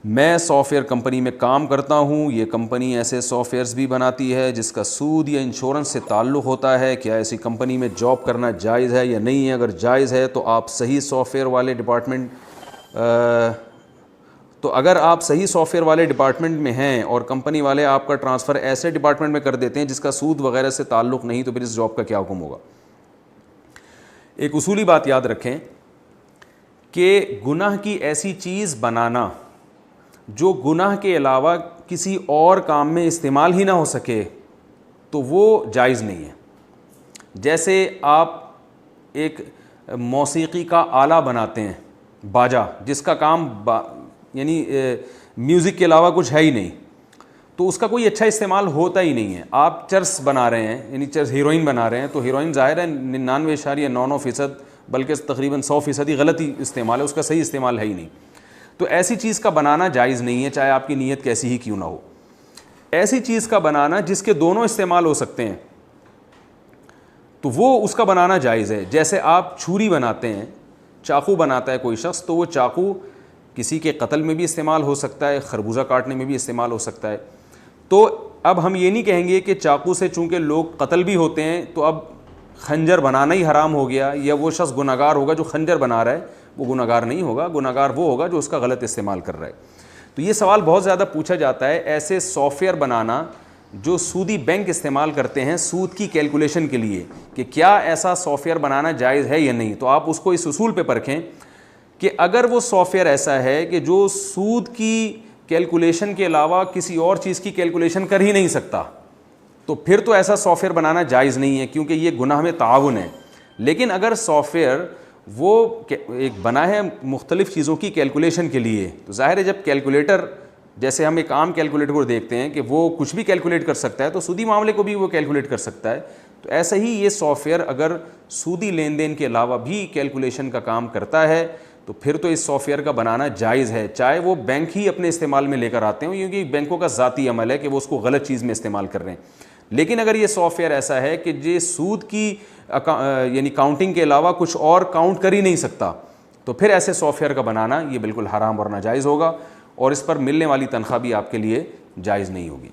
میں soft where company میں کام کرتا ہوں، یہ کمپنی ایسے سافٹ ویئرز بھی بناتی ہے جس کا سود یا انشورنس سے تعلق ہوتا ہے، کیا ایسی کمپنی میں جاب کرنا جائز ہے یا نہیں ہے؟ اگر جائز ہے تو آپ صحیح سافٹ ویئر والے ڈپارٹمنٹ میں ہیں اور کمپنی والے آپ کا ٹرانسفر ایسے ڈپارٹمنٹ میں کر دیتے ہیں جس کا سود وغیرہ سے تعلق نہیں، تو پھر اس جاب کا کیا حکم ہوگا؟ ایک اصولی بات یاد رکھیں کہ گناہ کی ایسی چیز بنانا جو گناہ کے علاوہ کسی اور کام میں استعمال ہی نہ ہو سکے تو وہ جائز نہیں ہے۔ جیسے آپ ایک موسیقی کا آلہ بناتے ہیں، باجا، جس کا کام یعنی میوزک کے علاوہ کچھ ہے ہی نہیں، تو اس کا کوئی اچھا استعمال ہوتا ہی نہیں ہے۔ آپ چرس بنا رہے ہیں، یعنی چرس ہیروئن بنا رہے ہیں، تو ہیروئن ظاہر ہے 99.99% بلکہ تقریباً 100% غلطی استعمال ہے، اس کا صحیح استعمال ہے ہی نہیں۔ تو ایسی چیز کا بنانا جائز نہیں ہے، چاہے آپ کی نیت کیسی ہی کیوں نہ ہو۔ ایسی چیز کا بنانا جس کے دونوں استعمال ہو سکتے ہیں تو وہ اس کا بنانا جائز ہے۔ جیسے آپ چھری بناتے ہیں، چاقو بناتا ہے کوئی شخص، تو وہ چاقو کسی کے قتل میں بھی استعمال ہو سکتا ہے، خربوزہ کاٹنے میں بھی استعمال ہو سکتا ہے۔ تو اب ہم یہ نہیں کہیں گے کہ چاقو سے چونکہ لوگ قتل بھی ہوتے ہیں تو اب خنجر بنانا ہی حرام ہو گیا، یا وہ شخص گناہگار ہوگا جو خنجر بنا رہا ہے، وہ گناہگار نہیں ہوگا، گناہگار وہ ہوگا جو اس کا غلط استعمال کر رہا ہے۔ تو یہ سوال بہت زیادہ پوچھا جاتا ہے، ایسے سافٹ ویئر بنانا جو سودی بینک استعمال کرتے ہیں سود کی کیلکولیشن کے لیے، کہ کیا ایسا سافٹ ویئر بنانا جائز ہے یا نہیں۔ تو آپ اس کو اس اصول پہ پرکھیں کہ اگر وہ سافٹ ویئر ایسا ہے کہ جو سود کی کیلکولیشن کے علاوہ کسی اور چیز کی کیلکولیشن کر ہی نہیں سکتا، تو پھر تو ایسا سافٹ ویئر بنانا جائز نہیں ہے، کیونکہ یہ گناہ میں تعاون ہے۔ لیکن اگر سافٹ ویئر وہ ایک بنا ہے مختلف چیزوں کی کیلکولیشن کے لیے، تو ظاہر ہے جب کیلکولیٹر، جیسے ہم ایک عام کیلکولیٹر کو دیکھتے ہیں کہ وہ کچھ بھی کیلکولیٹ کر سکتا ہے، تو سودی معاملے کو بھی وہ کیلکولیٹ کر سکتا ہے۔ تو ایسا ہی یہ سافٹ ویئر اگر سودی لین دین کے علاوہ بھی کیلکولیشن کا کام کرتا ہے تو پھر تو اس سافٹ ویئر کا بنانا جائز ہے، چاہے وہ بینک ہی اپنے استعمال میں لے کر آتے ہیں، کیونکہ بینکوں کا ذاتی عمل ہے کہ وہ اس کو غلط چیز میں استعمال کر رہے ہیں۔ لیکن اگر یہ سافٹ ویئر ایسا ہے کہ یہ سود کی یعنی کاؤنٹنگ کے علاوہ کچھ اور کاؤنٹ کر ہی نہیں سکتا، تو پھر ایسے سافٹ ویئر کا بنانا یہ بالکل حرام اور ناجائز ہوگا، اور اس پر ملنے والی تنخواہ بھی آپ کے لیے جائز نہیں ہوگی۔